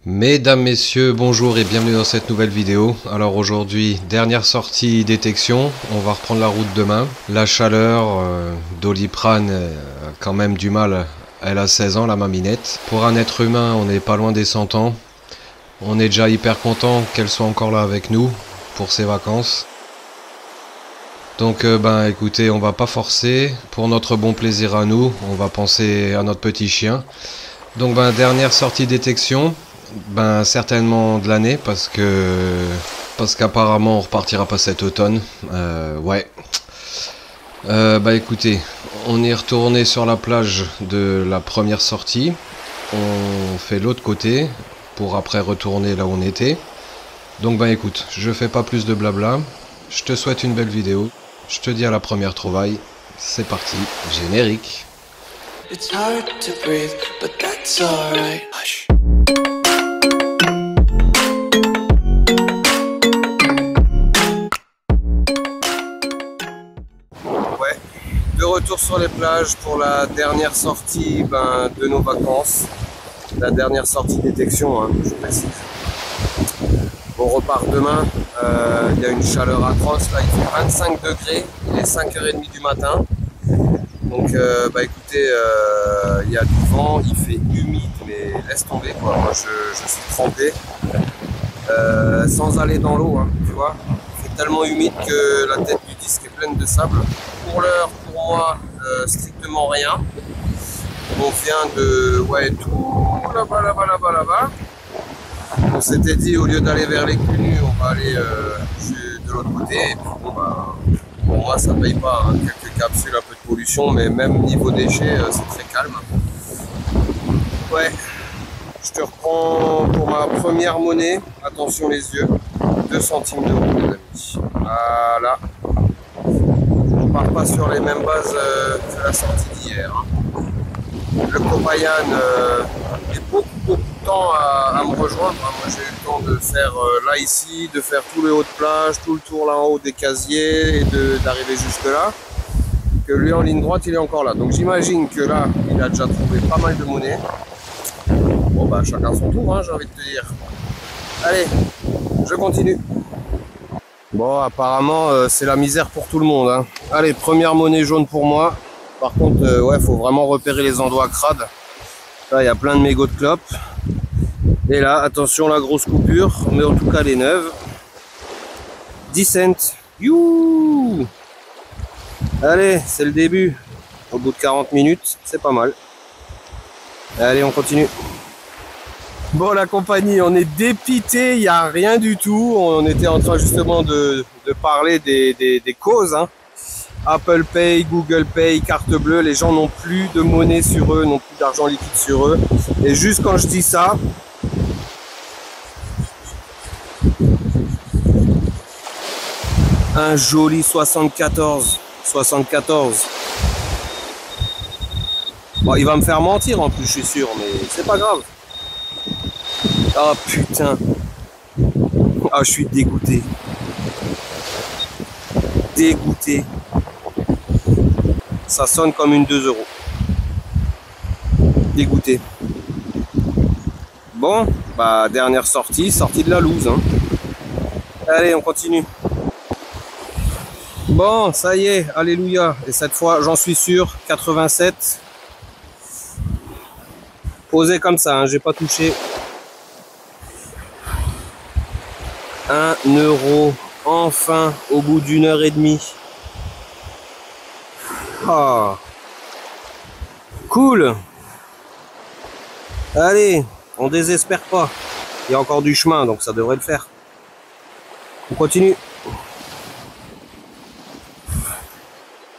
Mesdames, messieurs, bonjour et bienvenue dans cette nouvelle vidéo. Alors aujourd'hui, dernière sortie détection, on va reprendre la route demain. La chaleur, Doliprane a quand même du mal, elle a 16 ans la maminette. Pour un être humain, on n'est pas loin des 100 ans. On est déjà hyper content qu'elle soit encore là avec nous pour ses vacances. Donc écoutez, on va pas forcer, pour notre bon plaisir à nous, on va penser à notre petit chien. Donc dernière sortie détection. Certainement de l'année parce qu'apparemment on repartira pas cet automne. Ouais. Écoutez, on est retourné sur la plage de la première sortie. On fait l'autre côté pour après retourner là où on était. Donc écoute, je fais pas plus de blabla. Je te souhaite une belle vidéo. Je te dis à la première trouvaille. C'est parti, générique. It's hard to breathe, but that's alright. Hush. De retour sur les plages pour la dernière sortie de nos vacances. La dernière sortie détection, hein, je précise. On repart demain. Il y a une chaleur atroce. Là, il fait 25 degrés. Il est 5h30 du matin. Donc, écoutez, il y a du vent. Il fait humide, mais laisse tomber, quoi. Moi, je suis trempé. Sans aller dans l'eau, hein, tu vois. Il fait tellement humide que la tête du disque est pleine de sable. Pour l'heure, pour moi, strictement rien. On vient de tout là-bas. On s'était dit, au lieu d'aller vers les Cunus, on va aller de l'autre côté. Et puis, pour moi, ça paye pas, hein. Quelques capsules, un peu de pollution, mais même niveau déchets, c'est très calme. Ouais, je te reprends pour ma première monnaie. Attention les yeux, 2 centimes d'euros, les amis. Voilà. On part pas sur les mêmes bases que la sortie d'hier. Hein. Le Copayan est beaucoup de temps à me rejoindre. Moi j'ai eu le temps de faire là ici, de faire tout le haut de plage, tout le tour là en haut des casiers et d'arriver jusque là. Que lui en ligne droite il est encore là. Donc j'imagine que là il a déjà trouvé pas mal de monnaie. Bon chacun son tour, hein, j'ai envie de te dire. Allez, je continue. Bon, apparemment, c'est la misère pour tout le monde. Hein. Allez, première monnaie jaune pour moi. Par contre, ouais, faut vraiment repérer les endroits crades. Là, il y a plein de mégots de clopes. Et là, attention, la grosse coupure. Mais en tout cas, elle est neuve. 10 cents. Youhou! Allez, c'est le début. Au bout de 40 minutes, c'est pas mal. Allez, on continue. Bon, la compagnie, on est dépité, il n'y a rien du tout. On était en train justement de parler des causes. Hein. Apple Pay, Google Pay, carte bleue, les gens n'ont plus de monnaie sur eux, n'ont plus d'argent liquide sur eux. Et juste quand je dis ça, un joli 74. Bon, il va me faire mentir en plus, je suis sûr, mais c'est pas grave. Ah putain. Ah, je suis dégoûté. Dégoûté. Ça sonne comme une 2 euros. Dégoûté. Bon, dernière sortie de la loose. Hein. Allez, on continue. Bon, ça y est, alléluia. Et cette fois, j'en suis sûr, 87. Posé comme ça, hein, j'ai pas touché. 1 euro, enfin, au bout d'1h30. Ah, cool. Allez, on désespère pas. Il y a encore du chemin, donc ça devrait le faire. On continue.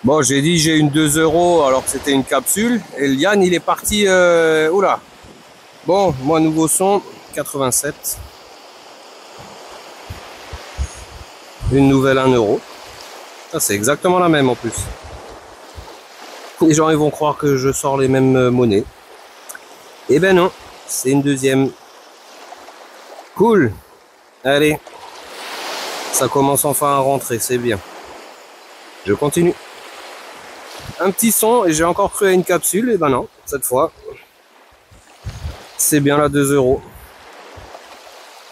Bon, j'ai dit j'ai une 2 euros alors que c'était une capsule. Et Liane, il est parti... Oula. Bon, moi, nouveau son, 87. Une nouvelle 1 euro. Ça, c'est exactement la même en plus. Les gens ils vont croire que je sors les mêmes monnaies. Eh ben non, c'est une deuxième. Cool. Allez. Ça commence enfin à rentrer, c'est bien. Je continue. Un petit son et j'ai encore cru à une capsule. Et ben non, cette fois. C'est bien la 2 euros.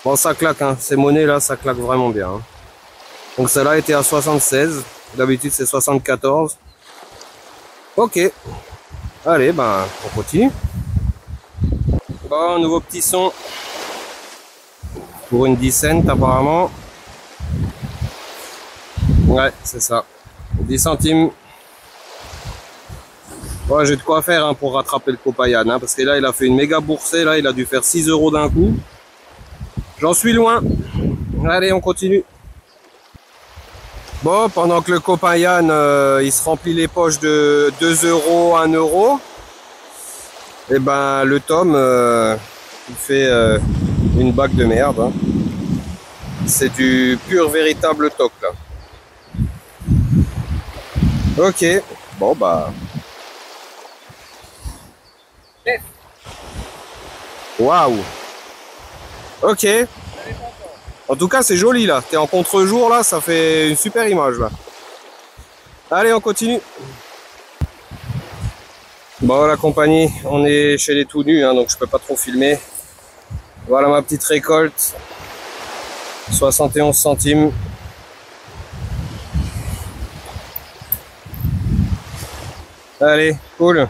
Bon, ça claque, hein. Ces monnaies là, ça claque vraiment bien. Hein. Donc celle-là était à 76. D'habitude c'est 74. Ok. Allez, ben on continue. Bon, nouveau petit son. Pour une 10 cents apparemment. Ouais, c'est ça. 10 centimes. Ouais, j'ai de quoi faire hein, pour rattraper le Copayan. Hein, parce que là, il a fait une méga boursée. Là, il a dû faire 6 € d'un coup. J'en suis loin. Allez, on continue. Bon, pendant que le Copayan, il se remplit les poches de 2 €, 1 €. Et ben, le Tom, il fait une bague de merde. Hein. C'est du pur véritable toc là. Ok. Bon, bah. Waouh. Ok. En tout cas, c'est joli là. T'es en contre-jour là, ça fait une super image là. Allez, on continue. Bon, la compagnie, on est chez les tout nus, hein, donc je peux pas trop filmer. Voilà ma petite récolte. 71 centimes. Allez, cool.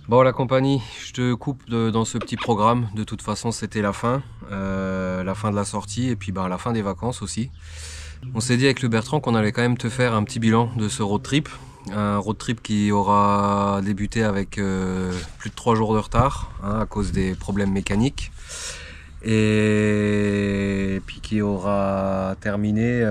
Bon, la compagnie, je te coupe dans ce petit programme. De toute façon, c'était la fin de la sortie et puis ben, la fin des vacances aussi. On s'est dit avec le Bertrand qu'on allait quand même te faire un petit bilan de ce road trip. Un road trip qui aura débuté avec plus de 3 jours de retard hein, à cause des problèmes mécaniques. Et puis qui aura terminé...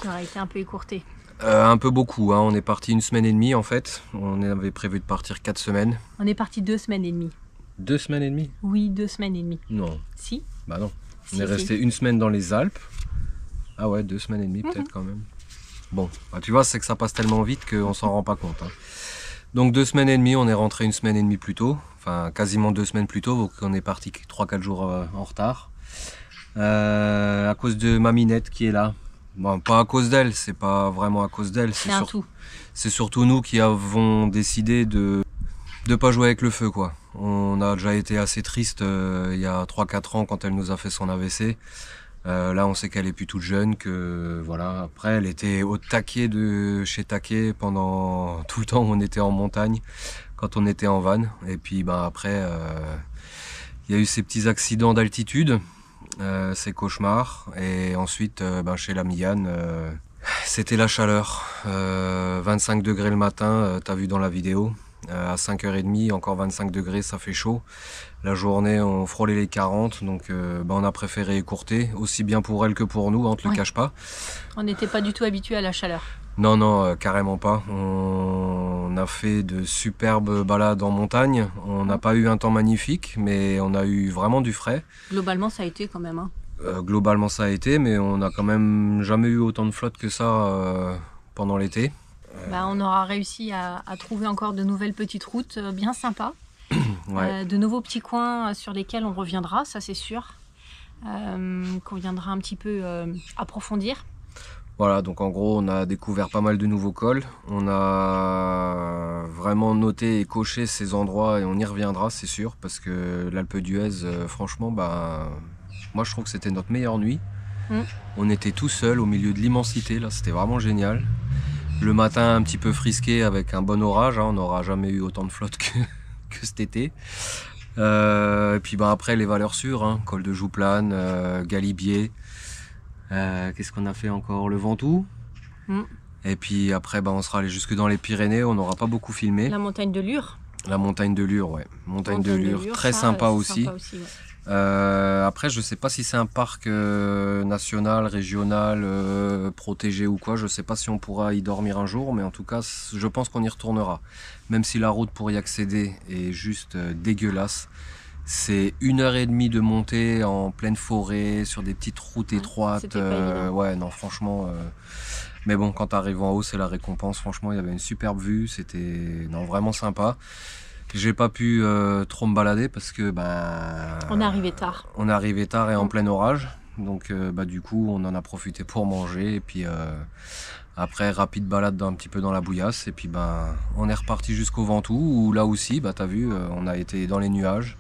Ça aurait été un peu écourté. Un peu beaucoup, hein. On est parti 1 semaine et demie en fait. On avait prévu de partir 4 semaines. On est parti 2 semaines et demie. 2 semaines et demie? Oui, 2 semaines et demie. Non. Si. Bah non. On Si, est resté 1 semaine dans les Alpes. Ah ouais, 2 semaines et demie peut-être quand même. Bon, bah tu vois, c'est que ça passe tellement vite qu'on s'en rend pas compte. Hein. Donc 2 semaines et demie, on est rentré 1 semaine et demie plus tôt. Enfin, quasiment 2 semaines plus tôt, donc on est parti 3-4 jours en retard. À cause de Maminette qui est là. Bon, pas à cause d'elle, c'est pas vraiment à cause d'elle. C'est surtout nous qui avons décidé de pas jouer avec le feu, quoi. On a déjà été assez triste il y a 3-4 ans quand elle nous a fait son AVC. Là, on sait qu'elle est plus toute jeune, que voilà. Après, elle était au taquet de chez Taquet pendant tout le temps où on était en montagne, quand on était en van. Et puis, ben après, il y a eu ces petits accidents d'altitude, ces cauchemars. Et ensuite, ben, chez la Miane, c'était la chaleur. 25 degrés le matin, t'as vu dans la vidéo. À 5h30, encore 25 degrés, ça fait chaud. La journée, on frôlait les 40, donc bah, on a préféré écourter, aussi bien pour elle que pour nous, on ne te le cache pas. On n'était pas du tout habitué à la chaleur. Non, non, carrément pas. On a fait de superbes balades en montagne. On n'a pas eu un temps magnifique, mais on a eu vraiment du frais. Globalement, ça a été quand même. Hein. Globalement, ça a été, mais on n'a quand même jamais eu autant de flotte que ça pendant l'été. Bah, on aura réussi à trouver encore de nouvelles petites routes bien sympas. Ouais. De nouveaux petits coins sur lesquels on reviendra, ça c'est sûr. Qu'on viendra un petit peu approfondir. Voilà, donc en gros, on a découvert pas mal de nouveaux cols. On a vraiment noté et coché ces endroits et on y reviendra, c'est sûr, parce que l'Alpe d'Huez, franchement, bah, moi je trouve que c'était notre meilleure nuit. On était tout seul au milieu de l'immensité, là, c'était vraiment génial. Le matin, un petit peu frisqué avec un bon orage, hein, on n'aura jamais eu autant de flotte que cet été. Et puis bah, après, les valeurs sûres, hein, col de Jouplane, Galibier. Qu'est-ce qu'on a fait encore? Le Ventoux. Et puis après, bah, on sera allé jusque dans les Pyrénées, on n'aura pas beaucoup filmé. La montagne de Lure. La montagne de Lure, ouais. Montagne de Lure, très sympa aussi. Sympa aussi ouais. Après, je sais pas si c'est un parc national, régional, protégé ou quoi. Je sais pas si on pourra y dormir un jour, mais en tout cas, je pense qu'on y retournera. Même si la route pour y accéder est juste dégueulasse. C'est 1h30 de montée en pleine forêt, sur des petites routes étroites. Ouais, non, franchement. Mais bon, quand tu arrives en haut, c'est la récompense. Franchement, il y avait une superbe vue. C'était vraiment sympa. J'ai pas pu trop me balader parce que bah, on est arrivé tard. On est arrivé tard et en plein orage. Donc bah, du coup on en a profité pour manger. Et puis après rapide balade un petit peu dans la bouillasse. Et puis bah, on est reparti jusqu'au Ventoux où là aussi bah, t'as vu on a été dans les nuages.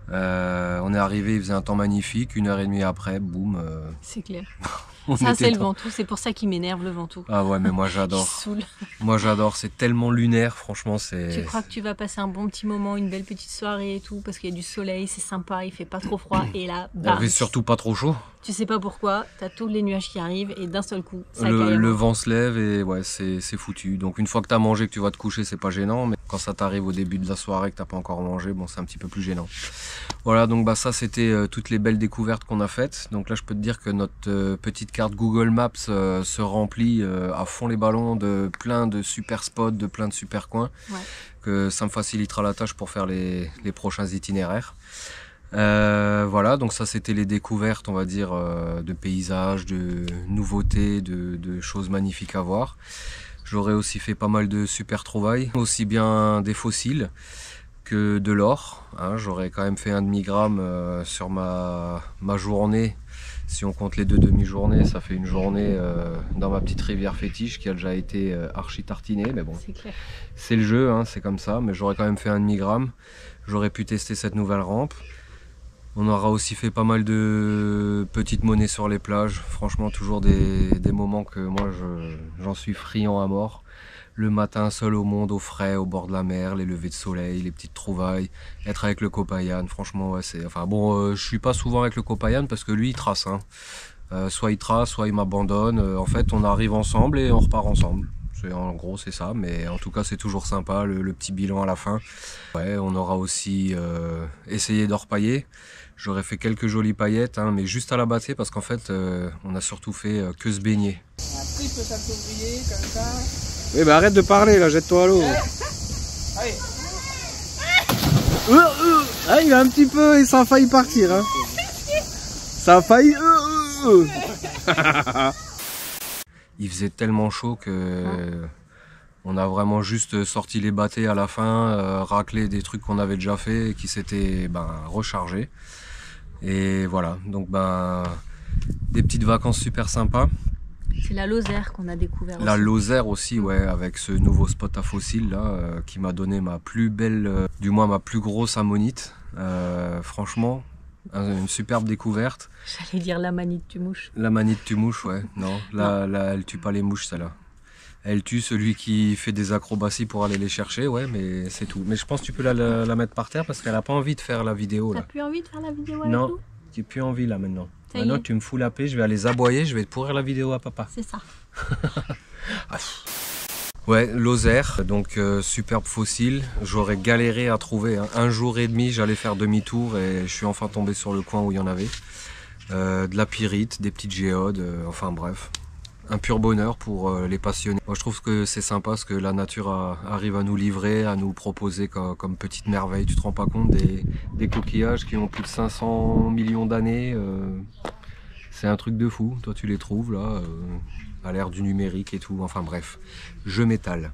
On on est arrivé, il faisait un temps magnifique, 1h30 après, boum. C'est clair. Ça c'est le Ventoux, c'est pour ça qu'il m'énerve le Ventoux. Ah ouais, mais moi j'adore. Moi j'adore, c'est tellement lunaire, franchement c'est... Tu crois que tu vas passer un bon petit moment, une belle petite soirée et tout, parce qu'il y a du soleil, c'est sympa, il fait pas trop froid, et là, bam. Il fait surtout pas trop chaud. Tu sais pas pourquoi, t'as tous les nuages qui arrivent, et d'un seul coup, ça le vent se lève et ouais, c'est foutu. Donc une fois que t'as mangé, que tu vas te coucher, c'est pas gênant, mais quand ça t'arrive au début de la soirée, que t'as pas encore mangé, bon c'est un petit peu plus gênant. Voilà, donc bah ça c'était toutes les belles découvertes qu'on a faites. Donc là je peux te dire que notre petite carte Google Maps se remplit à fond les ballons de plein de super spots, de plein de super coins. Ouais. Que ça me facilitera la tâche pour faire les prochains itinéraires. Voilà, donc ça c'était les découvertes, on va dire, de paysages, de nouveautés, de choses magnifiques à voir. J'aurais aussi fait pas mal de super trouvailles, aussi bien des fossiles que de l'or. Hein, j'aurais quand même fait un demi-gramme sur ma journée. Si on compte les 2 demi-journées, ça fait une journée dans ma petite rivière fétiche qui a déjà été archi tartinée. Mais bon, c'est le jeu, hein, c'est comme ça. Mais j'aurais quand même fait un demi-gramme. J'aurais pu tester cette nouvelle rampe. On aura aussi fait pas mal de petites monnaies sur les plages. Franchement, toujours des moments que moi, j'en suis friand à mort. Le matin, seul au monde, au frais, au bord de la mer, les levées de soleil, les petites trouvailles, être avec le copayan, franchement, ouais, c'est... Enfin bon, je suis pas souvent avec le copayan parce que lui, il trace. Hein. Soit il trace, soit il m'abandonne. En fait, on arrive ensemble et on repart ensemble. En gros, c'est ça, mais en tout cas, c'est toujours sympa, le petit bilan à la fin. Ouais, on aura aussi essayé d'orpailler. J'aurais fait quelques jolies paillettes, hein, mais juste à la battée parce qu'en fait, on a surtout fait que se baigner. Après, il peut s'approprier comme ça. Oui, bah arrête de parler là, jette-toi à l'eau. Allez. Ah, il a un petit peu et ça a failli partir. Hein. Ça a failli. Il faisait tellement chaud que on a vraiment juste sorti les battées à la fin, raclé des trucs qu'on avait déjà fait et qui s'étaient rechargés. Et voilà, donc des petites vacances super sympas. C'est la Lozère qu'on a découvert aussi. La Lozère aussi, ouais, avec ce nouveau spot à fossiles là, qui m'a donné ma plus belle, du moins ma plus grosse ammonite. Franchement, une superbe découverte. J'allais dire la manite tu mouches. La manite tu mouches, ouais. Non, là, elle tue pas les mouches, celle-là. Elle tue celui qui fait des acrobaties pour aller les chercher, ouais, mais c'est tout. Mais je pense que tu peux la mettre par terre parce qu'elle a pas envie de faire la vidéo là. T'as plus envie de faire la vidéo? Non, j'ai plus envie là maintenant. Maintenant tu me fous la paix, je vais aller aboyer, je vais te pourrir la vidéo à papa. C'est ça. Ouais, Lozère, donc superbe fossile. J'aurais galéré à trouver. Hein. 1 jour et demi, j'allais faire demi-tour et je suis enfin tombé sur le coin où il y en avait. De la pyrite, des petites géodes, enfin bref. Un pur bonheur pour les passionnés. Moi je trouve que c'est sympa ce que la nature arrive à nous livrer, à nous proposer comme petite merveille. Tu te rends pas compte des coquillages qui ont plus de 500 millions d'années. C'est un truc de fou. Toi tu les trouves là, à l'ère du numérique et tout. Enfin bref, je m'étale.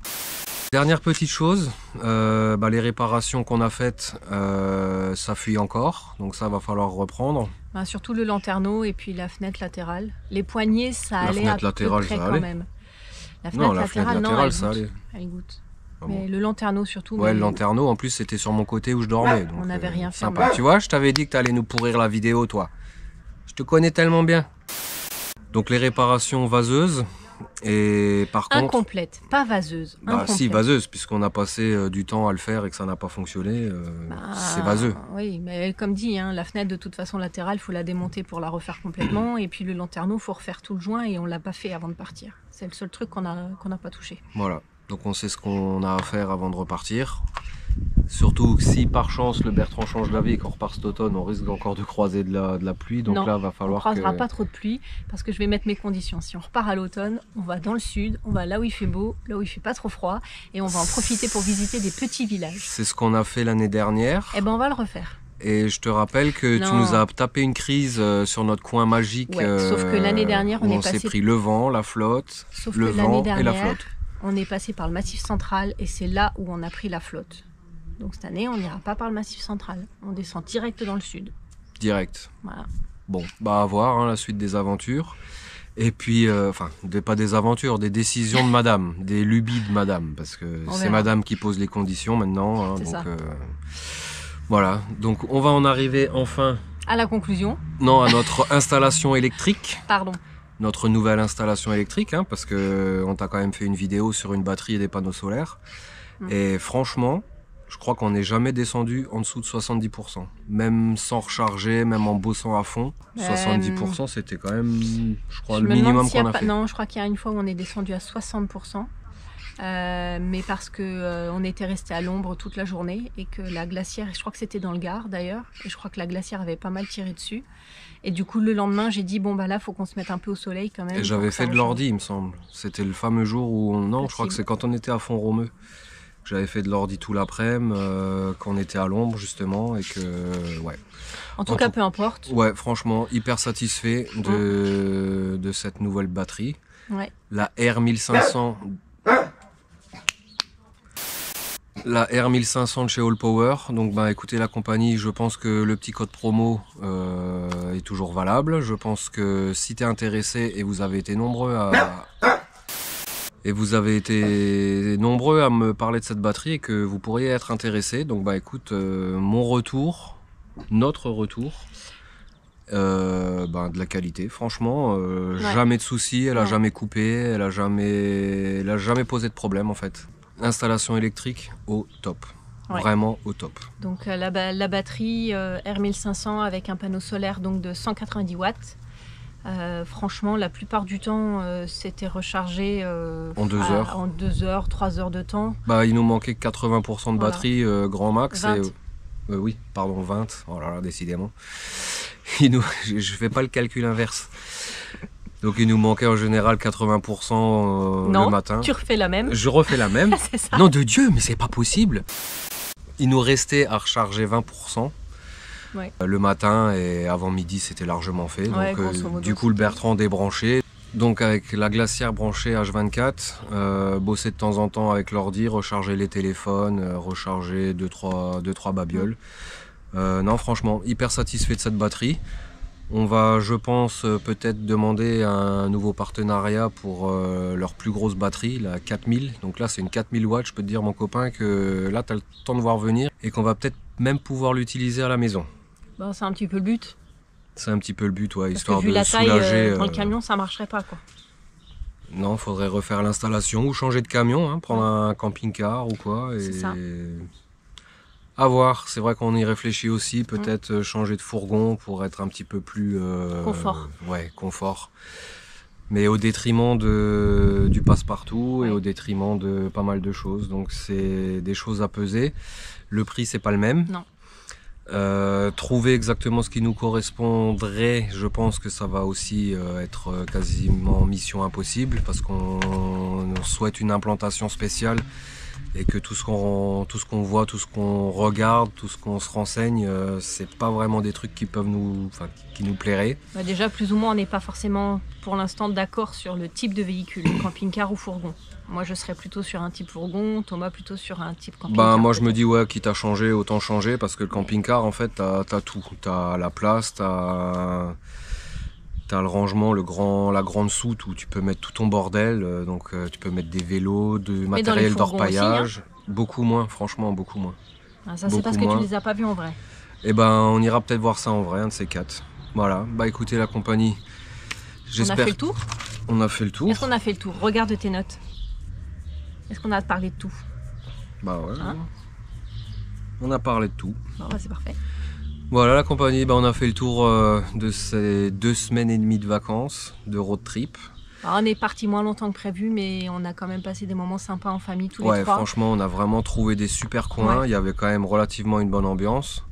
Dernière petite chose, les réparations qu'on a faites, ça fuit encore. Donc ça va falloir reprendre. Surtout le lanterneau et puis la fenêtre latérale. Les poignées, ça allait à peu près quand même. La fenêtre latérale, ça allait. Elle goûte. Mais le lanterneau surtout. Ouais, le lanterneau, en plus, c'était sur mon côté où je dormais. Donc, on n'avait rien fait. Sympa. Tu vois, je t'avais dit que tu allais nous pourrir la vidéo, toi. Je te connais tellement bien. Donc les réparations vaseuses. Et par contre, incomplète, pas vaseuse. Si, vaseuse, puisqu'on a passé du temps à le faire et que ça n'a pas fonctionné, c'est vaseux. Oui, mais comme dit, hein, la fenêtre de toute façon latérale, il faut la démonter pour la refaire complètement. Et puis le lanterneau, il faut refaire tout le joint et on ne l'a pas fait avant de partir. C'est le seul truc qu'on n'a pas touché. Voilà, donc on sait ce qu'on a à faire avant de repartir. Surtout si par chance le Bertrand change d'avis et qu'on repart cet automne, on risque encore de croiser de la pluie. Donc non, là, va falloir on ne croisera pas trop de pluie parce que je vais mettre mes conditions. Si on repart à l'automne, on va dans le sud, on va là où il fait beau, là où il fait pas trop froid et on va en profiter pour visiter des petits villages. C'est ce qu'on a fait l'année dernière. Eh ben on va le refaire. Et je te rappelle que tu nous as tapé une crise sur notre coin magique. Ouais, sauf que l'année dernière, on s'est pris le vent, la flotte, le vent et la flotte. On est passé par le Massif central et c'est là où on a pris la flotte. Donc cette année, on n'ira pas par le Massif central. On descend direct dans le sud. Direct. Voilà. Bon, à voir, hein, la suite des aventures. Et puis, pas des aventures, des décisions de madame, des lubies de madame. Parce que c'est madame qui pose les conditions maintenant. Hein, donc, Voilà, donc on va en arriver enfin... À la conclusion. Non, à notre installation électrique. Pardon. Notre nouvelle installation électrique, hein, parce qu'on t'a quand même fait une vidéo sur une batterie et des panneaux solaires. Et franchement, je crois qu'on n'est jamais descendu en dessous de 70%. Même sans recharger, même en bossant à fond, 70% c'était quand même, je crois, le minimum qu'on a fait. Non, je crois qu'il y a une fois où on est descendu à 60%. Mais parce que on était resté à l'ombre toute la journée et que la glacière, je crois que c'était dans le Gard d'ailleurs, et je crois que la glacière avait pas mal tiré dessus. Et du coup, le lendemain, j'ai dit bon bah là, faut qu'on se mette un peu au soleil quand même. Et j'avais fait de l'ordi, il me semble. C'était le fameux jour où non, je crois que c'est quand on était à Font-Romeu. J'avais fait de l'ordi tout l'après-midi, quand on était à l'ombre justement et que ouais. En tout cas, peu importe. Ouais, franchement, hyper satisfait de cette nouvelle batterie. Ouais. La R1500. La R1500 de chez Allpower. Donc bah écoutez, la compagnie, je pense que le petit code promo est toujours valable. Je pense que si tu es intéressé et vous avez été nombreux à me parler de cette batterie et que vous pourriez être intéressé, donc bah écoute, notre retour, de la qualité, franchement, jamais de soucis, elle a jamais coupé, elle a jamais posé de problème en fait. Installation électrique au top, vraiment au top. Donc la batterie R1500 avec un panneau solaire donc de 190 watts. Franchement, la plupart du temps, c'était rechargé en 2 heures. En 2 heures, 3 heures de temps. Bah, il nous manquait 80% de batterie grand max. 20. Oui, pardon, 20. Oh là là, décidément. Je fais pas le calcul inverse. Donc il nous manquait en général 80% le matin. Non, tu refais la même. Je refais la même. C'est ça. Non, de Dieu, mais c'est pas possible. Il nous restait à recharger 20%. Ouais. Le matin et avant midi c'était largement fait, ouais, donc du coup le Bertrand débranché, donc avec la glacière branchée H24, bosser de temps en temps avec l'ordi, recharger les téléphones, recharger 2-3 babioles. Non franchement hyper satisfait de cette batterie. On va, je pense, peut-être demander un nouveau partenariat pour leur plus grosse batterie, la 4000. Donc là c'est une 4000 watts, je peux te dire mon copain que là tu as le temps de voir venir et qu'on va peut-être même pouvoir l'utiliser à la maison. Bon, c'est un petit peu le but. C'est un petit peu le but, ouais, parce histoire que vu de la taille, soulager. Dans le camion, ça marcherait pas, quoi. Non, il faudrait refaire l'installation ou changer de camion, hein, prendre un camping-car ou quoi. Et... C'est ça. À voir, c'est vrai qu'on y réfléchit aussi, peut-être changer de fourgon pour être un petit peu plus... confort. Ouais, confort. Mais au détriment du passe-partout et au détriment de pas mal de choses. Donc c'est des choses à peser. Le prix, c'est pas le même. Non. Trouver exactement ce qui nous correspondrait, je pense que ça va aussi être quasiment mission impossible parce qu'on souhaite une implantation spéciale et que tout ce qu'on voit, tout ce qu'on regarde, tout ce qu'on se renseigne, c'est pas vraiment des trucs qui nous plairaient. Bah déjà, plus ou moins, on n'est pas forcément pour l'instant d'accord sur le type de véhicule, camping-car ou fourgon. Moi, je serais plutôt sur un type fourgon, Thomas plutôt sur un type camping-car. Moi, je me dis, ouais, quitte à changer, autant changer, parce que le camping-car, en fait, t'as tout. T'as la place, t'as le rangement, la grande soute où tu peux mettre tout ton bordel. Donc, tu peux mettre des vélos, du matériel d'orpaillage. Hein. Beaucoup moins, franchement, beaucoup moins. Ah, ça, c'est parce que tu les as pas vus en vrai. Eh ben, on ira peut-être voir ça en vrai, un de ces 4. Voilà, bah écoutez, la compagnie, j'espère... On a fait le tour ? On a fait le tour. Est-ce qu'on a fait le tour ? Regarde tes notes. Est-ce qu'on a parlé de tout ? Bah ouais. Hein ? On a parlé de tout. Bon, bah c'est parfait. Voilà la compagnie, on a fait le tour de ces 2 semaines et demie de vacances, de road trip. Alors, on est parti moins longtemps que prévu, mais on a quand même passé des moments sympas en famille tous les 3. Ouais, franchement, on a vraiment trouvé des super coins. Il y avait quand même relativement une bonne ambiance.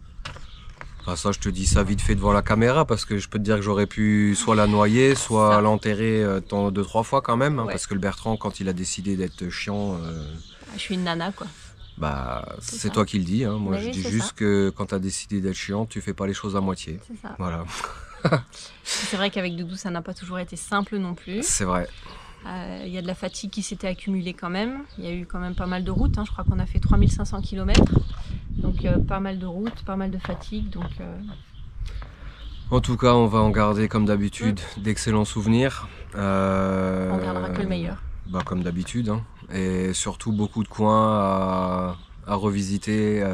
Enfin, ça, je te dis ça vite fait devant la caméra parce que je peux te dire que j'aurais pu soit la noyer, soit l'enterrer 2-3 fois quand même. Hein, parce que le Bertrand, quand il a décidé d'être chiant... Je suis une nana, quoi. Bah, c'est toi qui le dis. Hein. Moi, je dis juste que quand tu as décidé d'être chiant, tu fais pas les choses à moitié. C'est ça. Voilà. C'est vrai qu'avec Doudou, ça n'a pas toujours été simple non plus. C'est vrai. Il y a de la fatigue qui s'était accumulée quand même. Il y a eu quand même pas mal de routes. Hein. Je crois qu'on a fait 3500 km. Donc, pas mal de routes, pas mal de fatigue. Donc, En tout cas, on va en garder comme d'habitude d'excellents souvenirs. On gardera que le meilleur. Bah, comme d'habitude. Hein. Et surtout beaucoup de coins à revisiter,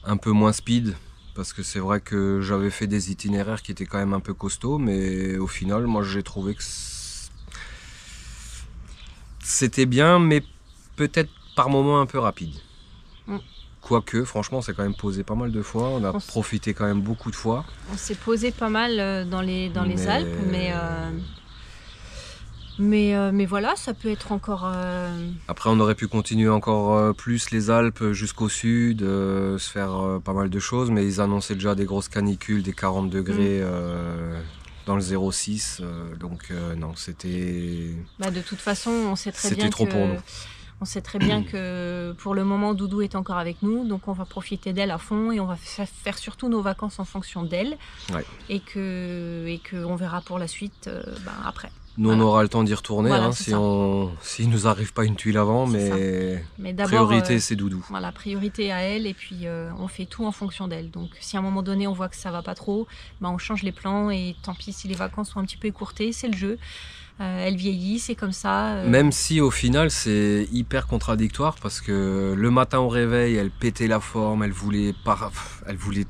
un peu moins speed. Parce que c'est vrai que j'avais fait des itinéraires qui étaient quand même un peu costauds, mais au final, moi j'ai trouvé que c'était bien, mais peut-être par moments un peu rapide. Mm. Quoique, franchement, on s'est quand même posé pas mal de fois, on a profité quand même beaucoup de fois. On s'est posé pas mal dans les Alpes, mais voilà, ça peut être encore... Après, on aurait pu continuer encore plus les Alpes jusqu'au sud, se faire pas mal de choses, mais ils annonçaient déjà des grosses canicules, des 40 degrés dans le 0,6, donc non, c'était... de toute façon, on sait très bien c'était trop pour nous. On sait très bien que pour le moment, Doudou est encore avec nous, donc on va profiter d'elle à fond et on va faire surtout nos vacances en fonction d'elle, ouais. et qu'on verra pour la suite après. Nous, voilà. On aura le temps d'y retourner voilà, s'il nous arrive pas une tuile avant, mais priorité, c'est Doudou. Voilà, priorité à elle, et puis on fait tout en fonction d'elle. Donc si à un moment donné, on voit que ça va pas trop, on change les plans, et tant pis si les vacances sont un petit peu écourtées, c'est le jeu. Elle vieillit, c'est comme ça. Même si au final c'est hyper contradictoire, parce que le matin au réveil, elle pétait la forme, elle voulait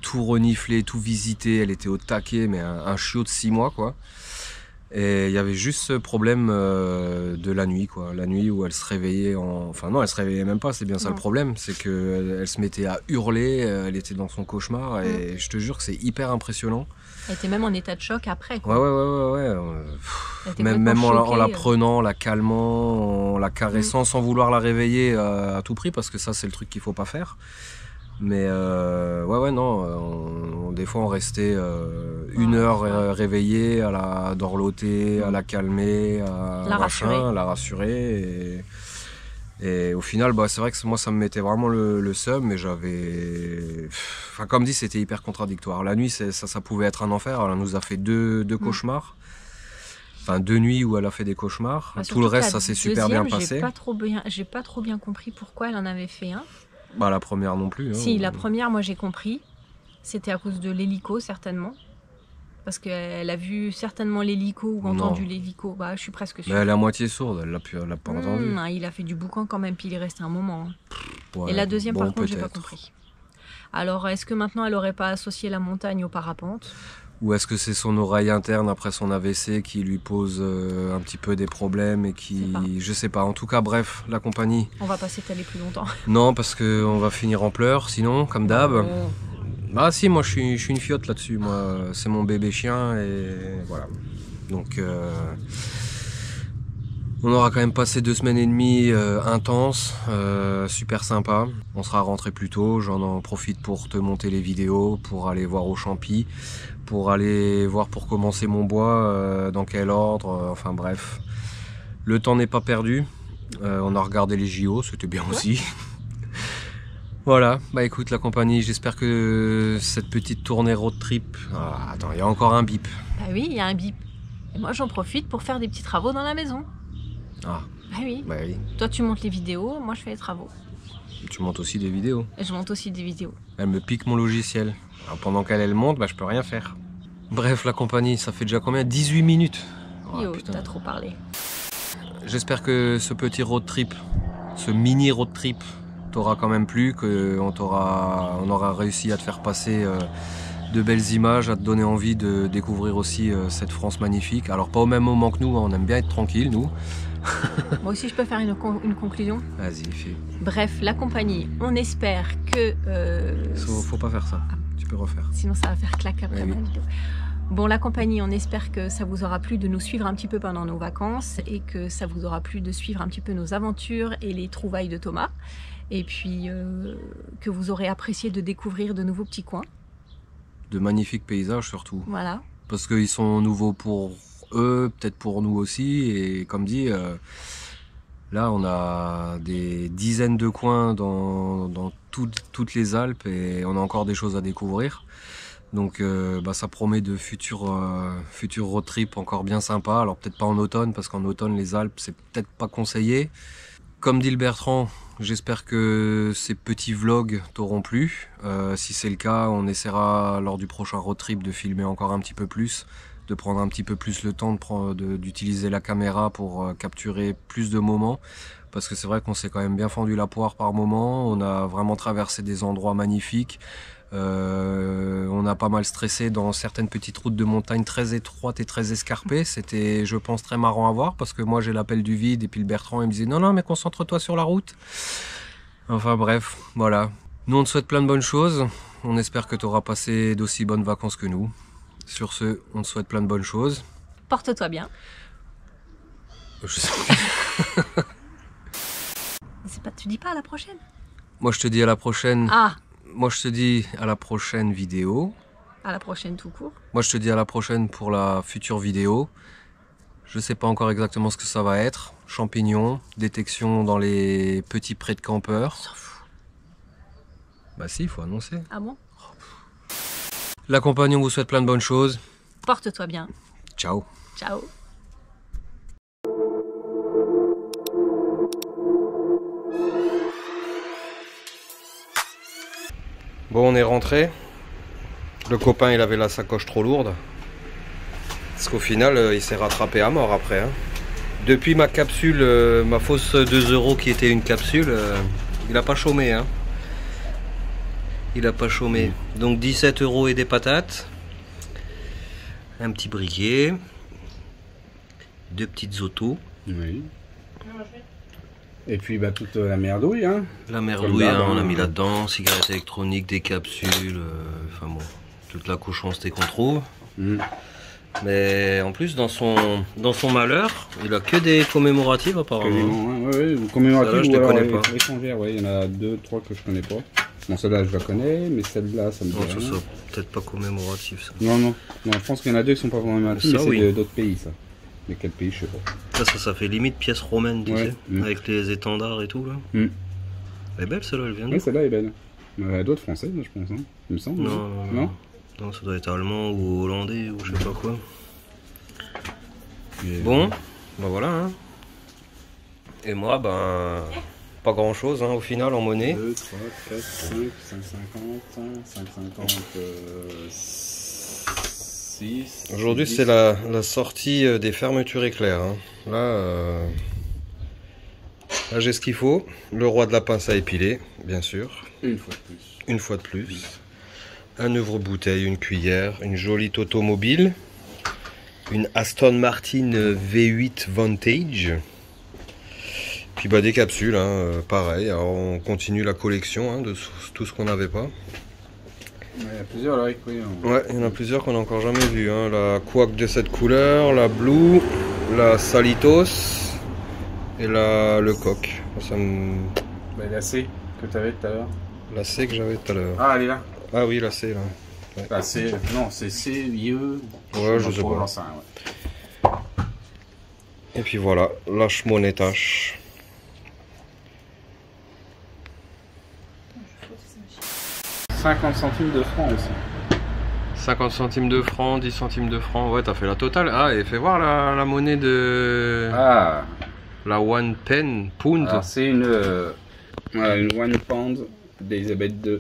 tout renifler, tout visiter, elle était au taquet, mais un chiot de 6 mois quoi. Et il y avait juste ce problème de la nuit quoi, la nuit où elle se réveillait enfin non, elle se réveillait même pas, c'est bien ça le problème, c'est qu'elle se mettait à hurler, elle était dans son cauchemar, et je te jure que c'est hyper impressionnant. Elle était même en état de choc après quoi. Ouais. Même en la prenant, en la calmant, en la caressant sans vouloir la réveiller à tout prix, parce que ça c'est le truc qu'il faut pas faire. Mais des fois on restait 1 heure réveillé, à la dorloter, à la calmer, à la rassurer. Et au final, c'est vrai que moi ça me mettait vraiment le seum, mais j'avais... Enfin, comme dit, c'était hyper contradictoire. La nuit, ça pouvait être un enfer. Elle nous a fait deux cauchemars. Enfin, 2 nuits où elle a fait des cauchemars. Tout le reste, ça s'est super bien passé. J'ai pas trop bien compris pourquoi elle en avait fait un. La première non plus. Si, la première, moi j'ai compris. C'était à cause de l'hélico, certainement. Parce qu'elle a vu certainement l'hélico ou entendu l'hélico. Je suis presque sûre. Mais elle est à moitié sourde, elle l'a pas entendu. Il a fait du boucan quand même, puis il est resté un moment. Et la deuxième, par contre, j'ai pas compris. Alors, est-ce que maintenant, elle aurait pas associé la montagne au parapente ? Ou est-ce que c'est son oreille interne après son AVC qui lui pose un petit peu des problèmes et qui... Je sais pas. En tout cas, bref, la compagnie... On va pas s'étaler plus longtemps. Non, parce qu'on va finir en pleurs, sinon, comme d'hab. Si, moi je suis une fiotte là-dessus. Moi, c'est mon bébé chien et voilà. Donc, on aura quand même passé 2 semaines et demie intenses, super sympa. On sera rentré plus tôt. J'en profite pour te monter les vidéos, pour aller voir au Champy, pour aller voir pour commencer mon bois, dans quel ordre, enfin bref. Le temps n'est pas perdu. On a regardé les JO, c'était bien aussi. Voilà, écoute la compagnie, j'espère que cette petite tournée road trip... attends, il y a encore un bip. Oui, il y a un bip. Et moi j'en profite pour faire des petits travaux dans la maison. Oui. Toi tu montes les vidéos, moi je fais les travaux. Tu montes aussi des vidéos. Et je monte aussi des vidéos. Elle me pique mon logiciel. Alors, pendant qu'elle monte, je peux rien faire. Bref, la compagnie, ça fait déjà combien ? 18 minutes. T'as trop parlé. J'espère que ce petit road trip, ce mini road trip, t'aura quand même plu, qu'on aura réussi à te faire passer de belles images, à te donner envie de découvrir aussi cette France magnifique. Alors pas au même moment que nous, on aime bien être tranquille nous. Moi aussi je peux faire une conclusion. Vas-y, fais. Bref, la compagnie, on espère que... Faut pas faire ça, tu peux refaire. Sinon ça va faire clac après ma vidéo. Bon, la compagnie, on espère que ça vous aura plu de nous suivre un petit peu pendant nos vacances, et que ça vous aura plu de suivre un petit peu nos aventures et les trouvailles de Thomas. Et puis que vous aurez apprécié de découvrir de nouveaux petits coins. De magnifiques paysages surtout. Voilà. Parce qu'ils sont nouveaux pour eux, peut-être pour nous aussi. Et comme dit, là on a des dizaines de coins dans toutes les Alpes, et on a encore des choses à découvrir. Donc ça promet de futurs road trips encore bien sympas. Alors peut-être pas en automne, parce qu'en automne les Alpes c'est peut-être pas conseillé. Comme dit le Bertrand, j'espère que ces petits vlogs t'auront plu. Si c'est le cas, on essaiera lors du prochain road trip de filmer encore un petit peu plus, de prendre un petit peu plus le temps d'utiliser la caméra pour capturer plus de moments. Parce que c'est vrai qu'on s'est quand même bien fendu la poire par moment. On a vraiment traversé des endroits magnifiques. On a pas mal stressé dans certaines petites routes de montagne très étroites et très escarpées. C'était, je pense, très marrant à voir parce que moi j'ai l'appel du vide et puis le Bertrand il me disait non mais concentre-toi sur la route. Enfin bref, voilà. Nous on te souhaite plein de bonnes choses. On espère que tu auras passé d'aussi bonnes vacances que nous. Sur ce, on te souhaite plein de bonnes choses. Porte-toi bien. Je sais pas. Tu dis pas à la prochaine? Moi je te dis à la prochaine. Ah. Moi je te dis à la prochaine vidéo. À la prochaine tout court. Moi je te dis à la prochaine pour la future vidéo. Je sais pas encore exactement ce que ça va être. Champignons, détection dans les petits prés de campeurs. On s'en fout. Bah si, il faut annoncer. Ah bon? La compagnie, on vous souhaite plein de bonnes choses. Porte-toi bien. Ciao. Ciao. Bon, on est rentré. Le copain, il avait la sacoche trop lourde. Parce qu'au final, il s'est rattrapé à mort après. Hein. Depuis ma capsule, ma fausse 2 € qui était une capsule, il a pas chômé. Hein. Il a pas chômé. Donc 17 € et des patates. Un petit briquet. 2 petites autos. Oui. Et puis bah, toute la merdouille. Hein. La merdouille, hein, on a mis là-dedans. Cigarettes électroniques, des capsules. Enfin bon, toute la cochonceté qu'on trouve. Mais en plus, dans son malheur, il a que des commémoratives apparemment. Oui, commémoratives ou alors connais pas. Étrangères, ouais. Il y en a 2, 3 que je connais pas. Bon, celle-là, je la connais, mais celle-là, ça me dit rien. Non, peut-être pas commémoratif, ça. Non, je pense qu'il y en a 2 qui sont pas commémoratifs, mais c'est d'autres pays, ça. Mais quel pays, je sais pas. Ça fait limite pièce romaine, tu sais, avec les étendards et tout, là. Elle est belle, celle-là, elle vient d'où? Oui, celle-là est belle. Il y a d'autres françaises, je pense, hein. Il me semble. Non, ça doit être allemand ou hollandais ou je sais pas quoi. Bon, bah voilà, hein. Et moi, ben... pas grand chose hein, au final en monnaie. 2, 3, 4, 5, 5,50, 5,50, 6. Aujourd'hui c'est la sortie des fermetures éclairs. Hein. Là j'ai ce qu'il faut. Le roi de la pince à épiler, bien sûr. Une fois de plus. Une fois de plus. Un ouvre-bouteille, une cuillère, une jolie automobile. Une Aston Martin V8 Vantage. Puis bah des capsules, hein, pareil. Alors on continue la collection hein, de tout ce qu'on n'avait pas. Il y a plusieurs là, oui. Ouais, il y en a plusieurs qu'on n'a encore jamais vu. Hein. La Quack de cette couleur, la Blue, la Salitos et le Coq. Ça me... Bah, la C que tu avais tout à l'heure. La C que j'avais tout à l'heure. Ah, elle est là. Ah oui, la C là. Ouais. La C, non, c'est C, IE. Ouais, je sais pas. Ouais. Et puis voilà, lâche monnaie tâche. « 50 centimes de francs aussi. 50 centimes de francs, 10 centimes de francs. Ouais, t'as fait la totale. Ah, et fais voir la monnaie de... Ah. La one pen, pound. C'est une one pound d'Elisabeth II.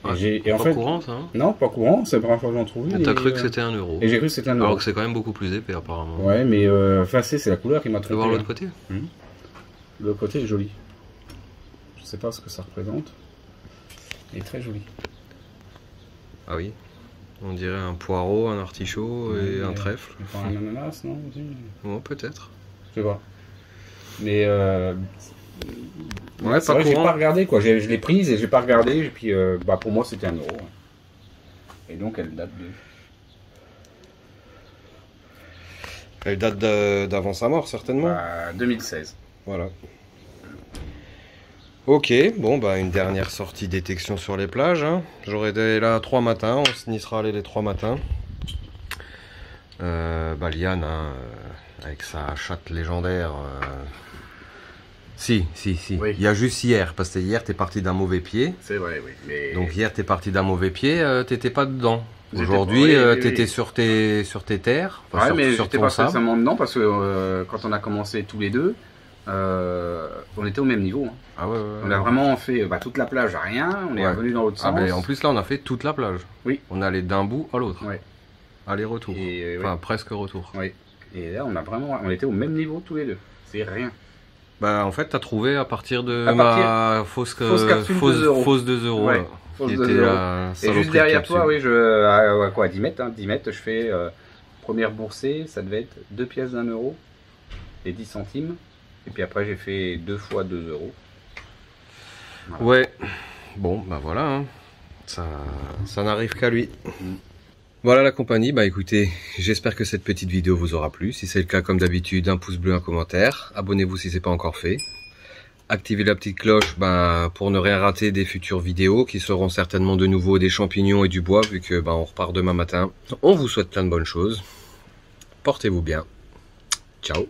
Ah, et pas en fait, courant ça hein. Non, pas courant, c'est la première fois que j'en trouve une. T'as cru que c'était 1 €. Et j'ai cru que c'était 1 €. Alors que c'est quand même beaucoup plus épais apparemment. Ouais, mais enfin c'est la couleur qui m'a trompé. Tu veux voir l'autre côté? L'autre côté est joli. Je sais pas ce que ça représente. Il est très joli. Ah oui, on dirait un poireau, un artichaut et un trèfle. Pas un ananas, non aussi. Bon, peut-être. Je sais pas. Mais ouais, c'est vrai que j'ai pas regardé quoi. Je l'ai prise et j'ai pas regardé. Et puis bah pour moi c'était 1 €. Et donc elle date de. Elle date d'avant sa mort certainement. 2016. Voilà. Ok, bon bah une dernière sortie détection sur les plages. Hein. J'aurais été là 3 matins, on s'y sera allé les 3 matins. Bah Liane, hein, avec sa chatte légendaire. Si. Oui. Il y a juste hier, parce que hier t'es parti d'un mauvais pied. C'est vrai, oui. Mais... Donc hier t'es parti d'un mauvais pied, t'étais pas dedans. Aujourd'hui t'étais sur tes terres. Enfin, ouais, mais j'étais pas spécialement dedans parce que quand on a commencé tous les deux, on était au même niveau. Hein. Ah ouais, on a vraiment fait toute la plage à rien, on est revenu dans l'autre sens. En plus là on a fait toute la plage. Oui. On est allé d'un bout à l'autre. Ouais. aller-retour. Enfin, presque retour. Oui. Et là, on était au même niveau tous les deux. C'est rien. Bah, en fait, t'as trouvé à partir de ma fausse 2 euros. Ouais, là, fausse qui 2 était euros. la Et juste derrière toi, oui, à quoi, 10 mètres, hein, 10 mètres, je fais première boursée, ça devait être 2 pièces d'1 euro et 10 centimes. Et puis après, j'ai fait 2 fois 2 euros. Voilà. Ouais, bon, bah voilà, hein. Ça n'arrive qu'à lui. Voilà la compagnie, bah écoutez, j'espère que cette petite vidéo vous aura plu. Si c'est le cas, comme d'habitude, un pouce bleu, un commentaire. Abonnez-vous si c'est pas encore fait. Activez la petite cloche pour ne rien rater des futures vidéos qui seront certainement de nouveau des champignons et du bois, vu que on repart demain matin. On vous souhaite plein de bonnes choses. Portez-vous bien. Ciao.